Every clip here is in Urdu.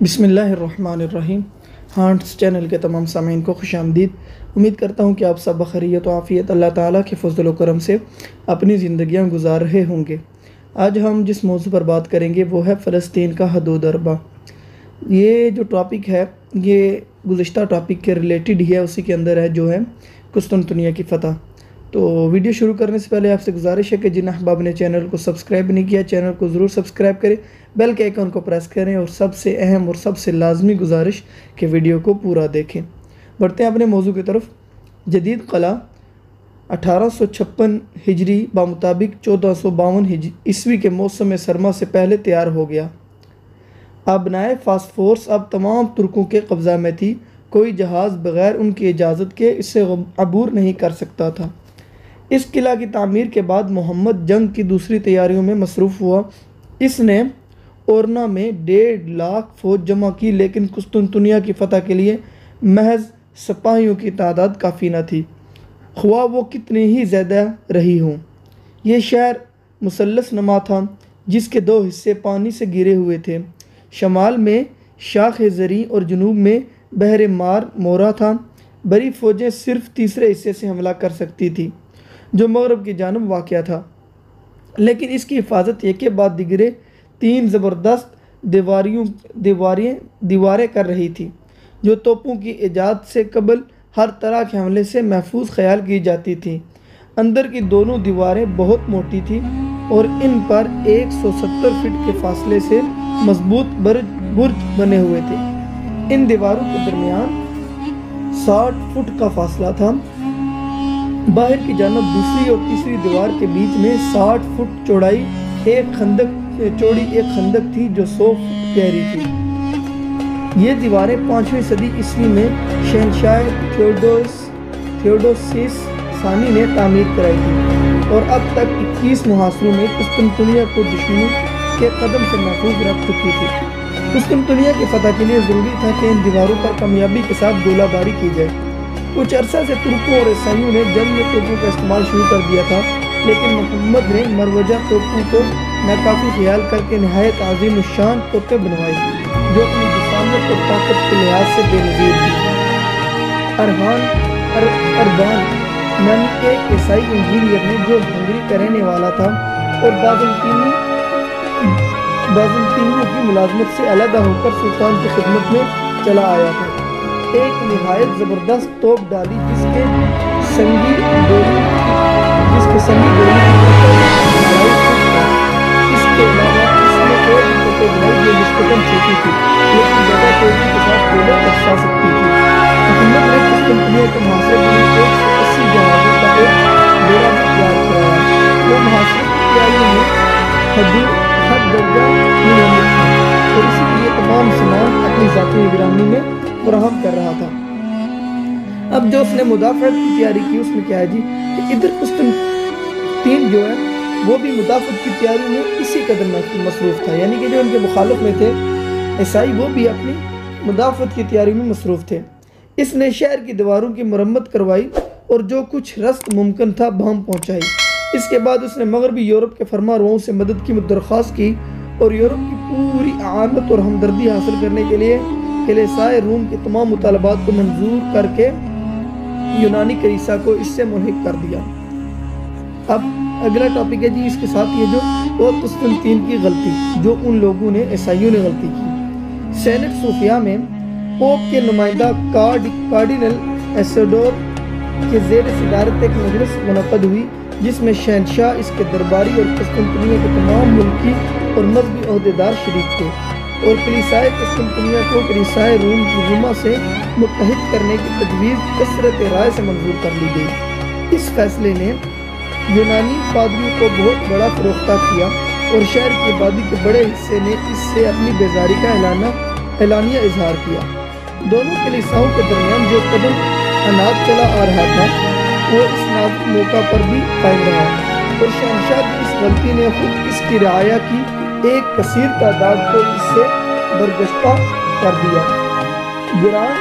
بسم اللہ الرحمن الرحیم۔ ہانٹس چینل کے تمام سامعین کو خوش آمدید۔ امید کرتا ہوں کہ آپ سب بخیریت و عافیت اللہ تعالیٰ کے فضل و کرم سے اپنی زندگیاں گزار رہے ہوں گے۔ آج ہم جس موضوع پر بات کریں گے وہ ہے فلسطین کا حدود اربع۔ یہ جو ٹاپک ہے یہ گزشتہ ٹاپک کے ریلیٹڈ ہی ہے، اسی کے اندر ہے جو ہے قسطنطنیہ کی فتح۔ تو ویڈیو شروع کرنے سے پہلے آپ سے گزارش ہے کہ جن احباب نے چینل کو سبسکرائب نہیں کیا چینل کو ضرور سبسکرائب کریں، بیل کے آئیکن کو پریس کریں، اور سب سے اہم اور سب سے لازمی گزارش کہ ویڈیو کو پورا دیکھیں۔ بڑھتے ہیں اپنے موضوع کی طرف۔ جدید قلعہ 1856 ہجری بمطابق 1452 عیسوی کے موسم سرما سے پہلے تیار ہو گیا۔ ابنائے فاسفورس اب تمام ترکوں کے قبضہ میں تھی، کوئی جہاز بغیر ان کی اجازت کے اس سے عبور نہیں کر سکتا تھا۔ اس قلعہ کی تعمیر کے بعد محمد جنگ کی دوسری تیاریوں میں مصروف ہوا۔ اس نے اورنا میں 1.5 لاکھ فوج جمع کی، لیکن قسطنطنیہ کی فتح کے لیے محض سپاہیوں کی تعداد کافی نہ تھی، خواہ وہ کتنی ہی زیادہ رہی ہوں۔ یہ شہر مثلث نما تھا جس کے 2 حصے پانی سے گھرے ہوئے تھے۔ شمال میں شاخ زریں اور جنوب میں بحر مار مورا تھا۔ بڑی فوجیں صرف تیسرے حصے سے حملہ کر سکتی تھی جو مغرب کی جانب واقع تھا، لیکن اس کی حفاظت ایک کے بعد دیگرے 3 زبردست دیواریں کر رہی تھی جو توپوں کی ایجاد سے قبل ہر طرح کے حملے سے محفوظ خیال کی جاتی تھیں۔ اندر کی دونوں دیواریں بہت موٹی تھیں اور ان پر 170 فٹ کے فاصلے سے مضبوط برج بنے ہوئے تھے۔ ان دیواروں کے درمیان 60 فٹ کا فاصلہ تھا۔ باہر کی جانب دوسری اور تیسری دیوار کے بیچ میں 60 فٹ چوڑی ایک خندق تھی جو 100 فٹ گہری تھی۔ یہ دیواریں 5ویں صدی عیسوی میں شہنشاہ تھیوڈوسیس ثانی نے تعمیر کرائی تھی اور اب تک 21 محاصروں میں قسطنطنیہ کو دشمنوں کے قدم سے محفوظ رکھ چکی تھی۔ قسطنطنیہ کی فتح کے لیے ضروری تھا کہ ان دیواروں پر کامیابی کے ساتھ گولہ باری کی جائے۔ کچھ عرصہ سے ترکوں اور عیسائیوں نے جنگ میں توپوں کا استعمال شروع کر دیا تھا، لیکن محمد نے مروجہ توپوں کو ناکافی خیال کر کے نہایت عظیم الشان توپیں بنوائی جو اپنی جسامت اور طاقت کے لحاظ سے بے نظیر تھی۔ اربان نامی ایک عیسائی انجینئر نے جو ہنگری کا رہنے والا تھا اور بازنطینیوں کی ملازمت سے علیحدہ ہو کر سلطان کی خدمت میں چلا آیا تھا، ایک نہایت زبردست توپ ڈالی جس کے سنگی ڈوری اس کے علاوہ اس نے اور بھی توپیں بنائی جو نسبتاً چھوٹی تھی لیکن زیادہ تیزی کے ساتھ گولے برسا سکتی تھی۔ محمد نے قسطنطنیہ کے محاصرے کے لیے 180 جہازوں کا ایک بیڑا بھی تیار کرایا۔ وہ محاصرے کی تیاری میں حد درجہ منہمک تھا اور اسی لیے تمام سامان اپنی ذاتی نگرانی میں فراہم کر رہا تھا۔ اب جو اس نے مدافعت کی تیاری کی اس میں کیا ہے کہ ادھر قسطنطین جو ہے وہ بھی مدافعت کی تیاری میں اسی قدر مصروف تھا، یعنی کہ جو ان کے مخالف میں تھے عیسائی وہ بھی اپنی مدافعت کی تیاری میں مصروف تھے۔ اس نے شہر کی دیواروں کی مرمت کروائی اور جو کچھ رست ممکن تھا بہم پہنچائی۔ اس کے بعد اس نے مغربی یورپ کے فرما رواؤں سے مدد کی درخواست کی اور یورپ کی پوری اعانت اور ہمدردی حاصل کرنے کے لیے کلیسائے روم کے تمام مطالبات کو منظور کر کے یونانی کلیسا کو اس سے ملحق کر دیا۔ اب اگلا ٹاپک ہے اس کے ساتھ یہ جو قسطنطین کی غلطی جو ان لوگوں نے عیسائیوں نے غلطی کی۔ سینٹ صوفیہ میں پوپ کے نمائندہ کارڈینل ایسیڈور کے زیر صدارت ایک مجلس منعقد ہوئی جس میں شہنشاہ، اس کے درباری اور قسطنطنیہ کے تمام ملکی اور مذہبی عہدیدار شریک تھے، اور کلیسائے قسطنطنیہ کو کلیسائے روما سے متحد کرنے کی تجویز کثرت رائے سے منظور کر لی گئی۔ اس فیصلے نے یونانی پادریوں کو بہت بڑا فروختہ کیا اور شہر کی آبادی کے بڑے حصے نے اس سے اپنی بیزاری کا اعلانیہ اظہار کیا۔ دونوں کلیساؤں کے درمیان جو قدم عناد چلا آ رہا تھا وہ اس نازک موقع پر بھی قائم رہا اور شہنشاہ کی اس غلطی نے خود اس کی رعایا کی ایک کثیر تعداد کو اس سے برگشتہ کر دیا۔ گرانڈ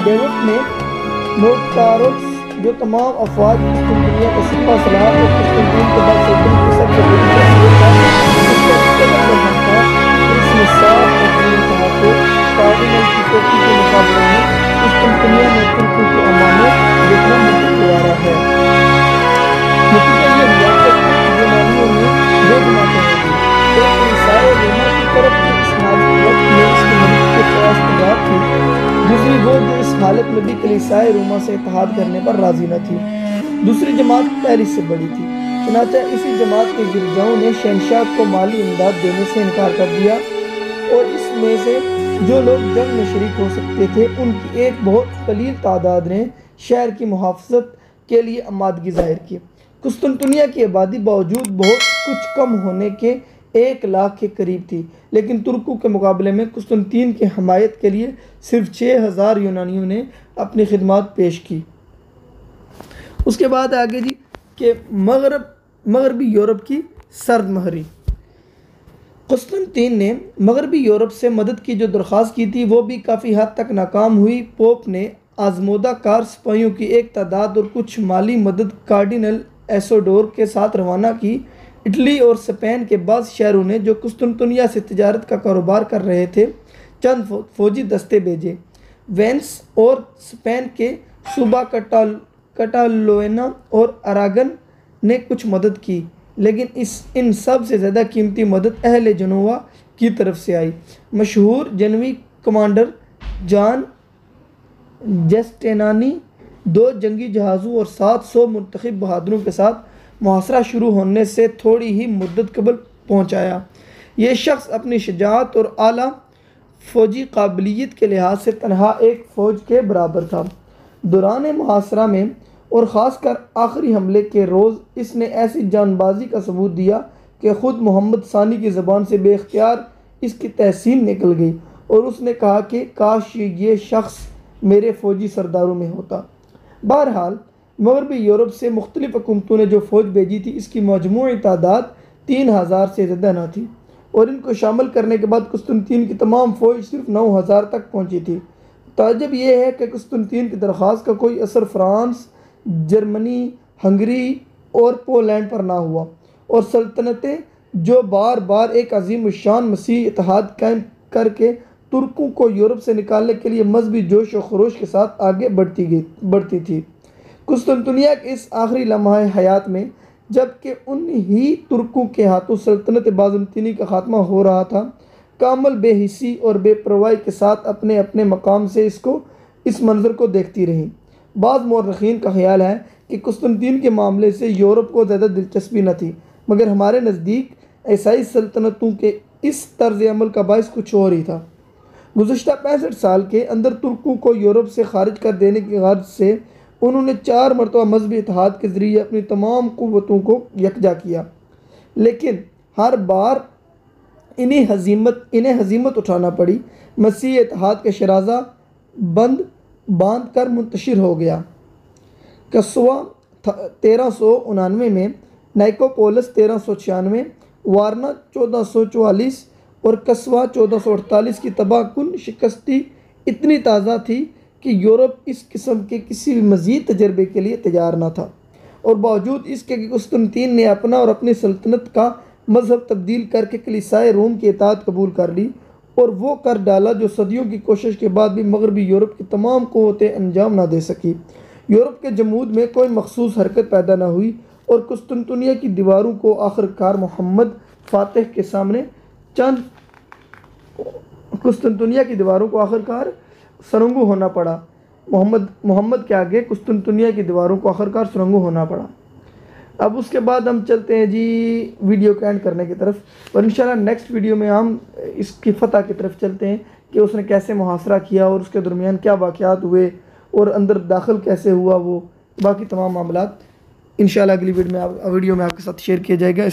ڈیوٹ نے نوٹاروس جو تمام افواج قسطنطنیہ کا سپاہ سالار اور قسطنطین کے بعد سلطنت کی سب سے بڑی شخصیت تھا، اس کا اس قدر پر ہم تھا اس میں 7 میں بھی کلیسائے روما سے اتحاد کرنے پر راضی نہ تھی۔ دوسری جماعت پہلی سے بڑی تھی، چنانچہ اسی جماعت کے گرجاؤں نے شہنشاہ کو مالی امداد دینے سے انکار کر دیا، اور اس میں سے جو لوگ جنگ میں شریک ہو سکتے تھے ان کی ایک بہت قلیل تعداد نے شہر کی محافظت کے لیے آمادگی ظاہر کی۔ قسطنطنیہ کی آبادی باوجود بہت کچھ کم ہونے کے 1,00,000 کے قریب تھی، لیکن ترکوں کے مقابلے میں قسطنطین کی حمایت کے لیے صرف 6,000 یونانیوں نے اپنی خدمات پیش کی۔ اس کے بعد آگے جی کہ مغربی یورپ کی سرد مہری۔ قسطنطین نے مغربی یورپ سے مدد کی جو درخواست کی تھی وہ بھی کافی حد تک ناکام ہوئی۔ پوپ نے آزمودہ کار سپاہیوں کی ایک تعداد اور کچھ مالی مدد کارڈینل ایسوڈور کے ساتھ روانہ کی۔ اٹلی اور اسپین کے بعض شہروں نے جو قسطنطنیہ سے تجارت کا کاروبار کر رہے تھے چند فوجی دستے بھیجے۔ وینس اور اسپین کے صوبہ کٹالوینا اور اراگن نے کچھ مدد کی، لیکن ان سب سے زیادہ قیمتی مدد اہل جنوبا کی طرف سے آئی۔ مشہور جنوبی کمانڈر جان جسٹینانی 2 جنگی جہازوں اور 700 منتخب بہادروں کے ساتھ محاصرہ شروع ہونے سے تھوڑی ہی مدت قبل پہنچ آیا۔ یہ شخص اپنی شجاعت اور اعلیٰ فوجی قابلیت کے لحاظ سے تنہا ایک فوج کے برابر تھا۔ دوران محاصرہ میں اور خاص کر آخری حملے کے روز اس نے ایسی جان بازی کا ثبوت دیا کہ خود محمد ثانی کی زبان سے بے اختیار اس کی تحسین نکل گئی، اور اس نے کہا کہ کاش یہ شخص میرے فوجی سرداروں میں ہوتا۔ بہرحال مغربی یورپ سے مختلف حکومتوں نے جو فوج بھیجی تھی اس کی مجموعی تعداد 3,000 سے زیادہ نہ تھی، اور ان کو شامل کرنے کے بعد قسطنطین کی تمام فوج صرف 9,000 تک پہنچی تھی۔ تعجب یہ ہے کہ قسطنطین کی درخواست کا کوئی اثر فرانس، جرمنی، ہنگری اور پولینڈ پر نہ ہوا، اور سلطنتیں جو بار بار ایک عظیم الشان مسیحی اتحاد قائم کر کے ترکوں کو یورپ سے نکالنے کے لیے مذہبی جوش و خروش کے ساتھ آگے بڑھتی تھی۔ قسطنطنیہ کے اس آخری لمحہ حیات میں جبکہ انہی ترکوں کے ہاتھوں سلطنت بازنطینی کا خاتمہ ہو رہا تھا، کامل بے حسی اور بے پرواہی کے ساتھ اپنے اپنے مقام سے اس منظر کو دیکھتی رہیں۔ بعض مورخین کا خیال ہے کہ قسطنطین کے معاملے سے یورپ کو زیادہ دلچسپی نہ تھی، مگر ہمارے نزدیک عیسائی سلطنتوں کے اس طرز عمل کا باعث کچھ اور ہی تھا۔ گزشتہ 65 سال کے اندر ترکوں کو یورپ سے خارج کر دینے کی غرض سے انہوں نے 4 مرتبہ مذہبی اتحاد کے ذریعے اپنی تمام قوتوں کو یکجا کیا، لیکن ہر بار انہیں ہزیمت اٹھانا پڑی۔ مسیحی اتحاد کا شرازہ باندھ کر منتشر ہو گیا۔ قسوہ 1399 میں، نائکوپولس 1396، وارنا 1444 اور قسوہ 1448 کی تباہ کن شکستی اتنی تازہ تھی کہ یورپ اس قسم کے کسی بھی مزید تجربے کے لیے تیار نہ تھا، اور باوجود اس کے کہ قسطنطین نے اپنا اور اپنی سلطنت کا مذہب تبدیل کر کے کلیسائے روم کی اطاعت قبول کر لی، اور وہ کر ڈالا جو صدیوں کی کوشش کے بعد بھی مغربی یورپ کی تمام قوتیں انجام نہ دے سکی۔ یورپ کے جمود میں کوئی مخصوص حرکت پیدا نہ ہوئی، اور قسطنطنیہ کی دیواروں کو آخرکار محمد فاتح کے سامنے سرنگو ہونا پڑا۔ محمد کے آگے قسطنطنیہ کی دیواروں کو آخرکار سرنگو ہونا پڑا۔ اب اس کے بعد ہم چلتے ہیں جی ویڈیو کو اینڈ کرنے کی طرف، اور انشاءاللہ نیکسٹ ویڈیو میں ہم اس کی فتح کی طرف چلتے ہیں کہ اس نے کیسے محاصرہ کیا اور اس کے درمیان کیا واقعات ہوئے اور اندر داخل کیسے ہوا، وہ باقی تمام معاملات انشاءاللہ اگلی ویڈیو میں آپ کے ساتھ شیئر کیا جائے گا۔